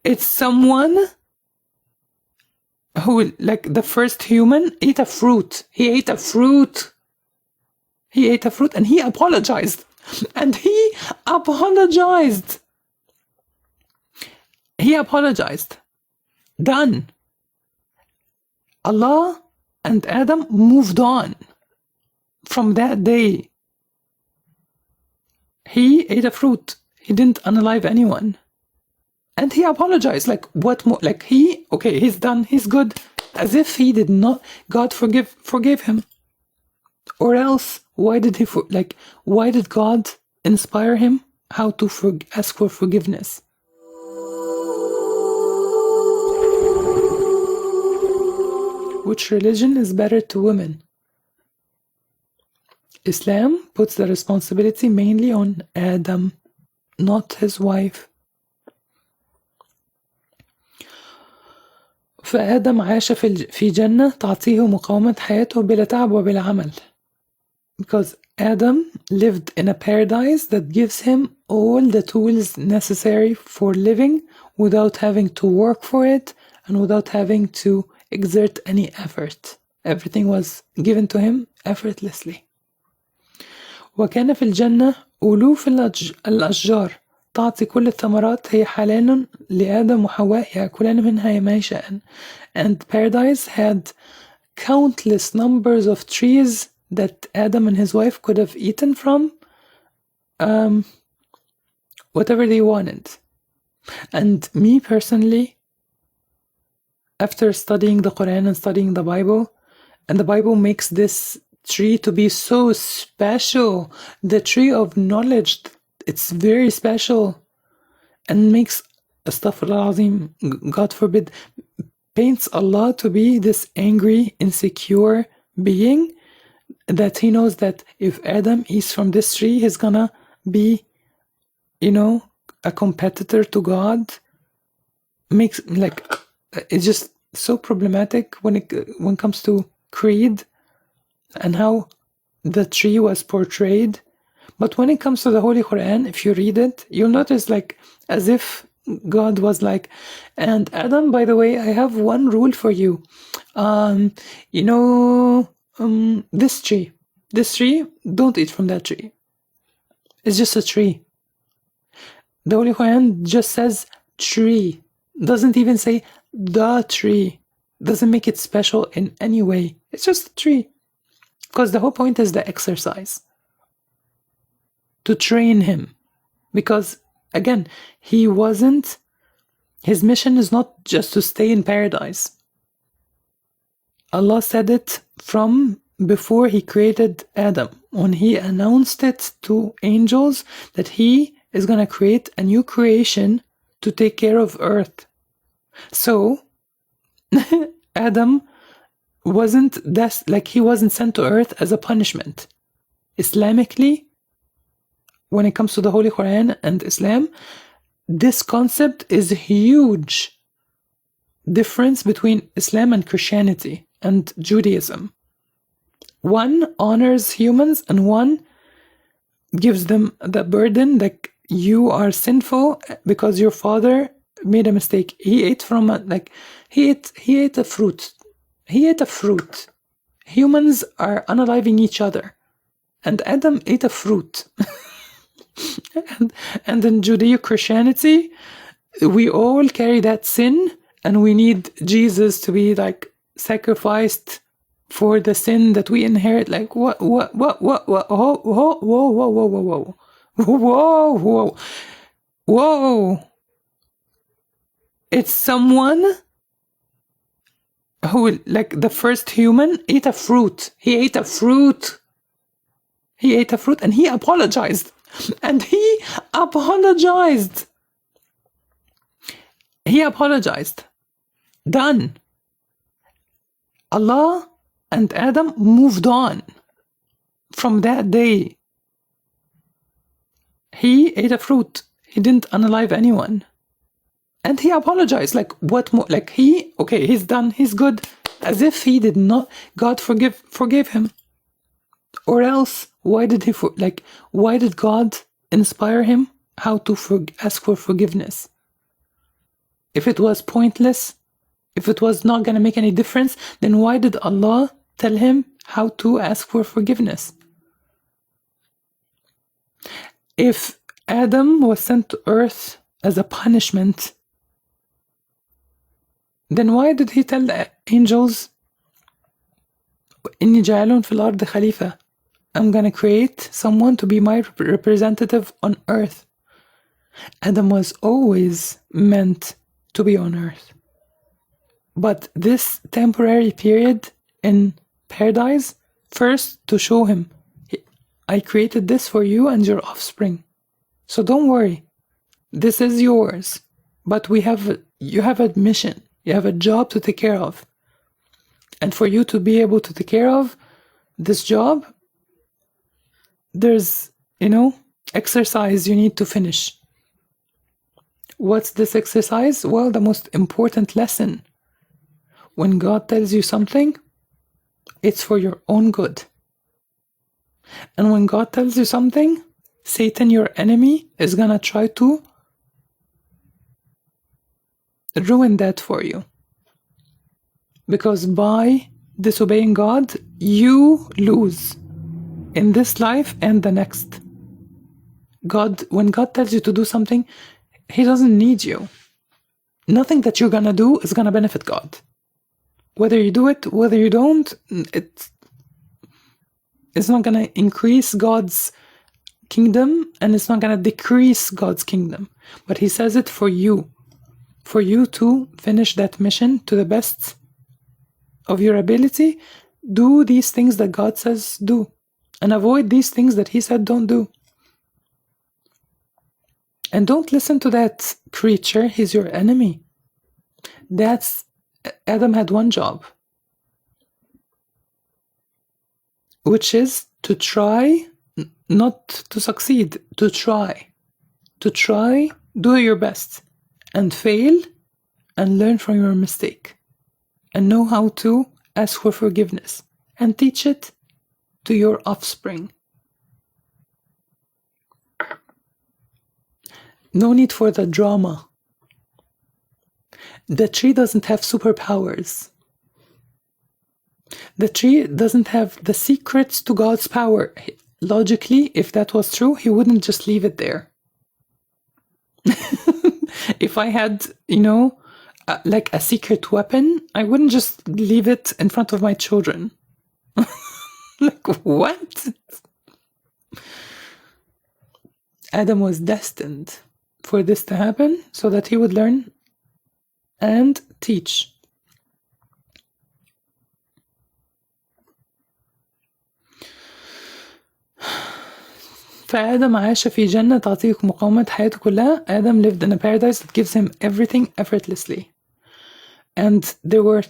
It's someone who, like the first human, ate a fruit. He ate a fruit. He ate a fruit and he apologized. And he apologized. He apologized. Done. Allah and Adam moved on from that day. He ate a fruit. He didn't unalive anyone. And he apologized. Like, what more? Like, he's done. He's good. As if he did not, God forgave him. Or else, why did God inspire him how to ask for forgiveness? Which religion is better to women? Islam puts the responsibility mainly on Adam, not his wife. فآدم عاش في جنة تعطيه مقاومة حياته بلا تعب وبلا عمل. Because Adam lived in a paradise that gives him all the tools necessary for living without having to work for it and without having to exert any effort. Everything was given to him effortlessly. وكان في الجنة ألوف الأشجار تعطي كل الثمرات هي حلال لآدم وحواء يأكلان منها ما يشاءن. And paradise had countless numbers of trees that Adam and his wife could have eaten from whatever they wanted. And me personally, after studying the Qur'an and studying the Bible, and the Bible makes this tree to be so special, the tree of knowledge, it's very special, and makes, astaghfirullah azim, God forbid, paints Allah to be this angry, insecure being, that he knows that if Adam eats from this tree, he's gonna be, a competitor to God. Makes, like, it's just so problematic when it comes to creed and how the tree was portrayed. But when it comes to the Holy Quran, if you read it, you'll notice, like, as if God was like, and Adam, by the way, I have one rule for you. This tree, don't eat from that tree. It's just a tree. The Holy Quran just says tree. Doesn't even say the tree. Doesn't make it special in any way. It's just a tree. Because the whole point is the exercise. To train him. Because, again, his mission is not just to stay in paradise. Allah said it from before he created Adam, when he announced it to angels that he is going to create a new creation to take care of earth. So, Adam he wasn't sent to earth as a punishment. Islamically, when it comes to the Holy Quran and Islam, this concept is a huge difference between Islam and Christianity and Judaism. One honors humans and one gives them the burden that you are sinful because your father made a mistake. He ate he ate a fruit. He ate a fruit. Humans are unaliving each other. And Adam ate a fruit. and in Judeo-Christianity, we all carry that sin, and we need Jesus to be sacrificed for the sin that we inherit. Whoa. It's someone who, the first human, ate a fruit. He ate a fruit. And he apologized. And he apologized. Done. Allah and Adam moved on from that day. He ate a fruit. He didn't unalive anyone. And he apologized. What more? He's done. He's good. As if he did not, God forgave him. Or else, why did God inspire him how to ask for forgiveness? If it was pointless, if it was not going to make any difference, then why did Allah tell him how to ask for forgiveness? If Adam was sent to earth as a punishment, then why did he tell the angels, إِنِّي جَاعِلٌ فِي الْأَرْضِ خَلِيفَةً, I'm going to create someone to be my representative on earth? Adam was always meant to be on earth. But this temporary period in paradise, first to show him, I created this for you and your offspring. So don't worry. This is yours. But you have a mission. You have a job to take care of. And for you to be able to take care of this job, there's, exercise you need to finish. What's this exercise? Well, the most important lesson. When God tells you something, it's for your own good. And when God tells you something, Satan, your enemy, is gonna try to ruin that for you. Because by disobeying God, you lose in this life and the next. When God tells you to do something, He doesn't need you. Nothing that you're gonna do is gonna benefit God. Whether you do it, whether you don't, it's not gonna increase God's kingdom, and it's not gonna decrease God's kingdom. But He says it for you to finish that mission to the best of your ability. Do these things that God says do, and avoid these things that He said don't do. And don't listen to that creature. He's your enemy. Adam had one job, which is to try, not to succeed, to try, do your best, and fail, and learn from your mistake, and know how to ask for forgiveness, and teach it to your offspring. No need for the drama. The tree doesn't have superpowers. The tree doesn't have the secrets to God's power. Logically, if that was true, He wouldn't just leave it there. If I had, like a secret weapon, I wouldn't just leave it in front of my children. Like, what? Adam was destined for this to happen so that he would learn and teach. فآدم عاش في جنة تعطيك مقاومة حياته كلها. Adam lived in a paradise that gives him everything effortlessly. And there were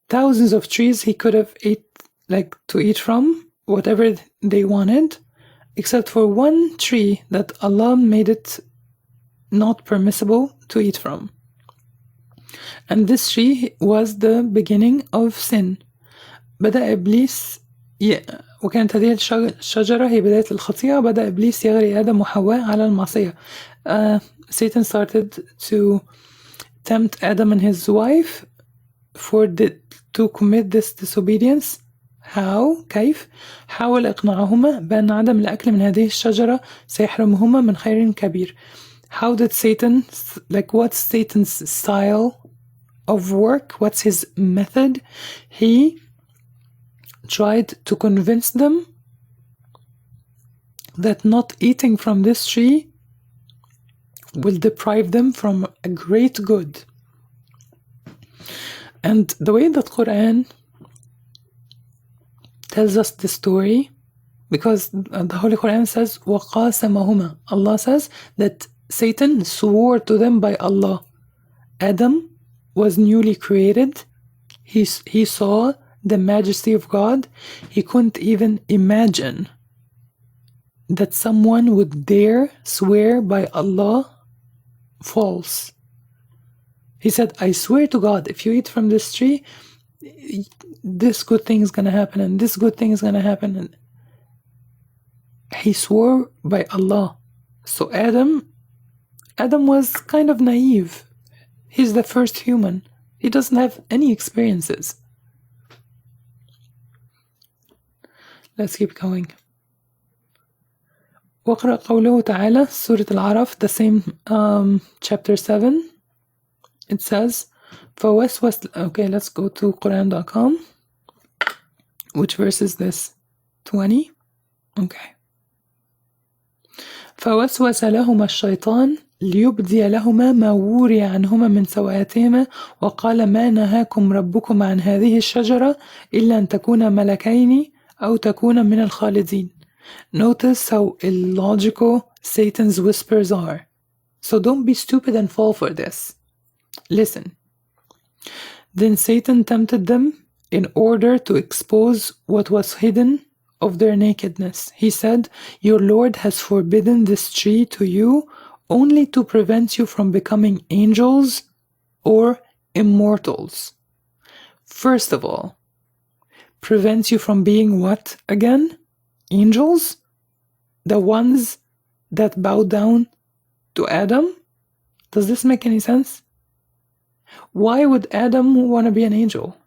thousands of trees he could have to eat from, whatever they wanted, except for one tree that Allah made it not permissible to eat from. And this tree was the beginning of sin. بدأ إبليس وكانت هذه الشجرة هي بداية الخطيئة. بدأ إبليس يغري آدم وحواء على المعصية. Satan started to tempt Adam and his wife to commit this disobedience. How? كيف؟ حاول إقناعهما بأن عدم الأكل من هذه الشجرة سيحرمهما من خير كبير. How did Satan, what's Satan's style of work? What's his method? He tried to convince them that not eating from this tree will deprive them from a great good. And the way that Qur'an tells us the story, because the Holy Qur'an says وَقَاسَمَهُمَا, Allah says that Satan swore to them by Allah. Adam was newly created. He saw the majesty of God. He couldn't even imagine that someone would dare swear by Allah false. He said, I swear to God, if you eat from this tree, this good thing is going to happen, and this good thing is going to happen. And he swore by Allah. So Adam was kind of naive. He's the first human. He doesn't have any experiences. Let's keep going. وَقْرَأْ قَوْلُهُ تَعَالَى, Surah Al-Araf, the same chapter 7. It says, okay, let's go to Qur'an.com. Which verse is this? 20? Okay. فوسوس لهما الشيطان ليبدي لهما ما وري عنهما من سوآتهما وقال ما نهاكم ربكم عن هذه الشجرة إلا أن تكونا ملكين أو تكونا من الخالدين. Notice how illogical Satan's whispers are. So don't be stupid and fall for this. Listen. Then Satan tempted them in order to expose what was hidden of their nakedness. He said, your Lord has forbidden this tree to you only to prevent you from becoming angels or immortals. First of all, prevents you from being what again? Angels? The ones that bow down to Adam? Does this make any sense? Why would Adam want to be an angel?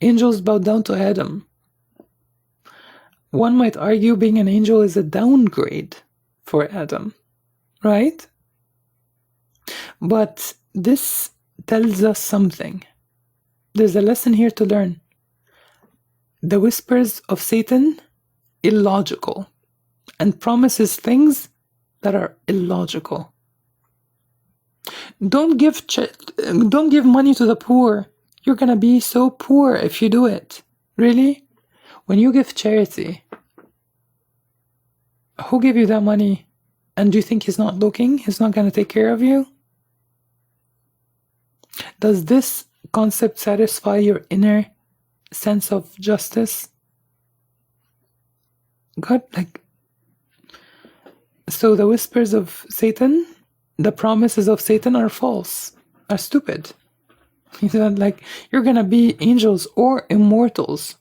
Angels bow down to Adam. One might argue being an angel is a downgrade for Adam, right? But this tells us something. There's a lesson here to learn. The whispers of Satan, illogical, and promises things that are illogical. Don't give money to the poor. You're gonna be so poor if you do it. Really? When you give charity, who gave you that money? And do you think he's not looking? He's not gonna take care of you? Does this concept satisfy your inner sense of justice? God, so the whispers of Satan, the promises of Satan are false, are stupid. He said, you're gonna be angels or immortals.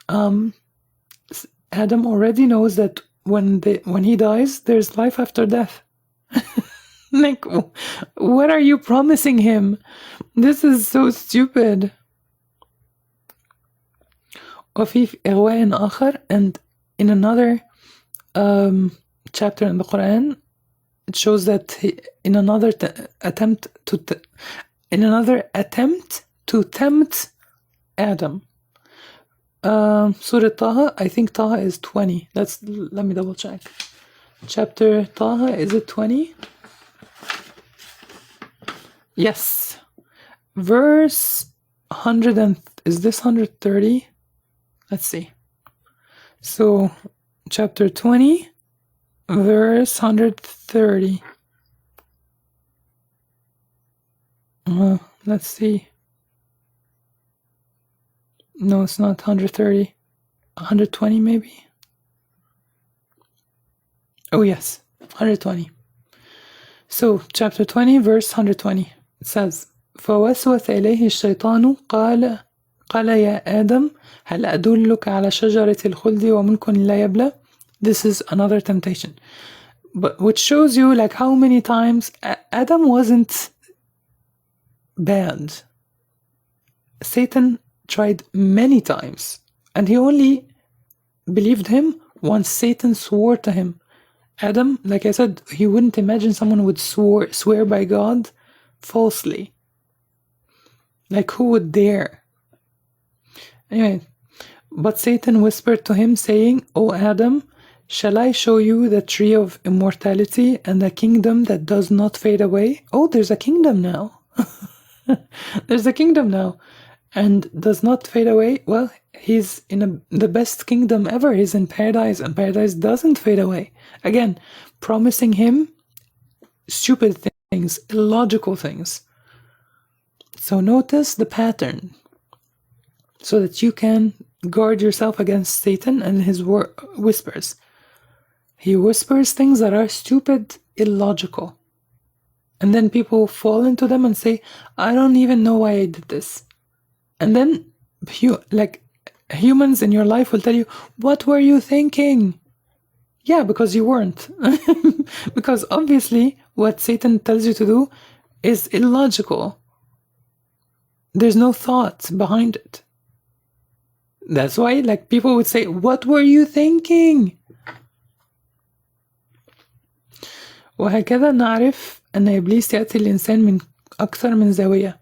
Adam already knows that when he dies, there's life after death. What are you promising him? This is so stupid. وفي إغواء آخر, and in another chapter in the Qur'an, it shows that in another attempt to tempt Adam. Surah Taha, I think Taha is 20. Let me double check. Chapter Taha, is it 20? Yes. Verse 100 is this 130? Let's see. So, chapter 20, verse 130. Let's see. No, it's not 130. 120 maybe? Oh yes, 120. So, chapter 20, verse 120. It says, فوسوس إليه الشيطان قال يا آدم هل أدلك على شجرة الخلد وملك لا يبلى. This is another temptation, but which shows you how many times Adam wasn't bad. Satan tried many times, and he only believed him once Satan swore to him. Adam, like I said, he wouldn't imagine someone would swear by God falsely. Who would dare? Anyway, but Satan whispered to him, saying, O Adam, shall I show you the tree of immortality and a kingdom that does not fade away? Oh, there's a kingdom now. There's a kingdom now. And does not fade away. Well, he's in the best kingdom ever. He's in paradise, and paradise doesn't fade away. Again, promising him stupid things, illogical things. So notice the pattern, so that you can guard yourself against Satan and his whispers. He whispers things that are stupid, illogical. And then people fall into them and say, I don't even know why I did this. And then humans in your life will tell you, what were you thinking? Yeah, because you weren't. Because obviously what Satan tells you to do is illogical. There's no thought behind it. That's why, like, people would say, what were you thinking? وهكذا نعرف أن إبليس يأتي الإنسان من أكثر من زاوية.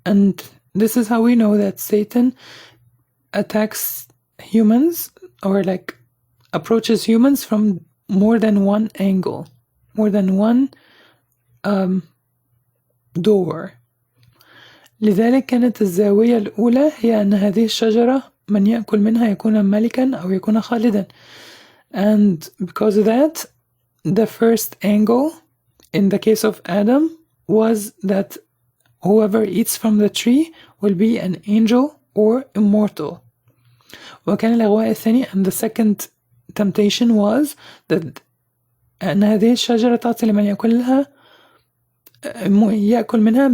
And this is how we know that Satan attacks humans, or like approaches humans from more than one angle, more than one door. لذلك كانت الزاوية الأولى هي أن هذه الشجرة من يأكل منها يكون ملكا أو يكون خالدا. And because of that, the first angle in the case of Adam was that whoever eats from the tree will be an angel or immortal. وكان الإغواء الثاني, and the second temptation was that أن هذه الشجرة تعطي لمن يأكل منها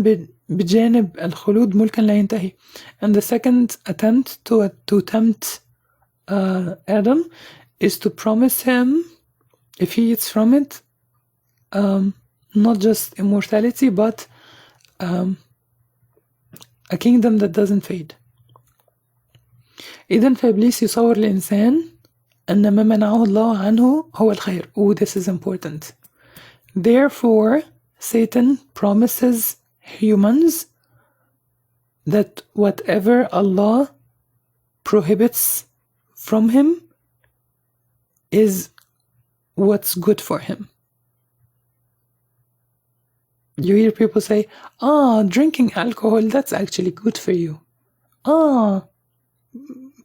بجانب الخلود ملكا لا ينتهي. And the second attempt to tempt Adam is to promise him, if he eats from it, not just immortality, but a kingdom that doesn't fade. إذن فإبليس يصور الإنسان أن ما منعه الله عنه هو الخير. Oh, this is important. Therefore, Satan promises humans that whatever Allah prohibits from him is what's good for him. You hear people say, drinking alcohol, that's actually good for you.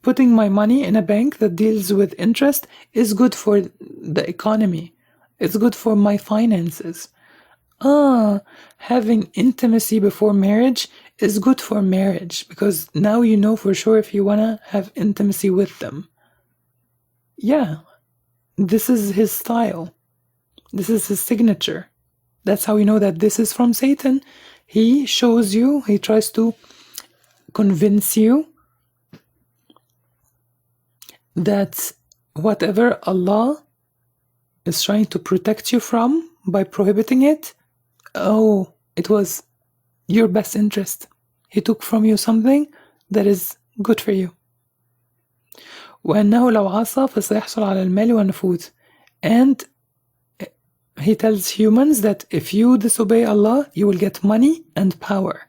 Putting my money in a bank that deals with interest is good for the economy. It's good for my finances. Having intimacy before marriage is good for marriage, because now you know for sure if you want to have intimacy with them. Yeah, this is his style. This is his signature. That's how we know that this is from Satan. He shows you, he tries to convince you that whatever Allah is trying to protect you from by prohibiting it, it was your best interest. He took from you something that is good for you. وأنه لو عصى فسيحصل على المال والنفوذ. And he tells humans that if you disobey Allah, you will get money and power.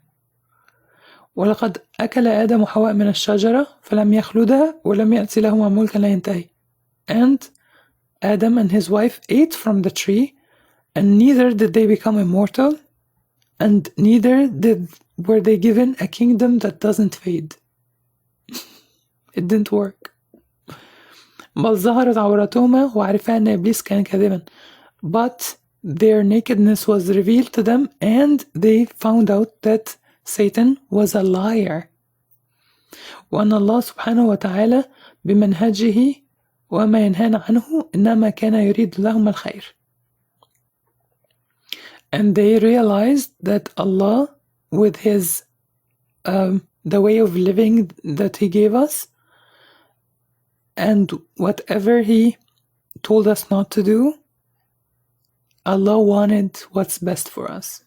ولقد أكل آدم وحواء من الشجرة فلم يخلدها ولم يأتي لهما ملكا لا ينتهي. And Adam and his wife ate from the tree, and neither did they become immortal, and neither were they given a kingdom that doesn't fade. It didn't work. بل ظهرت عورتهما وعرفا أن إبليس كان كاذبا. But their nakedness was revealed to them, and they found out that Satan was a liar. وأن الله سبحانه وتعالى بمنهجه وما ينهانا عنه إنما كان يريد لهم الخير. And they realized that Allah, with his the way of living that he gave us, and whatever he told us not to do, Allah wanted what's best for us.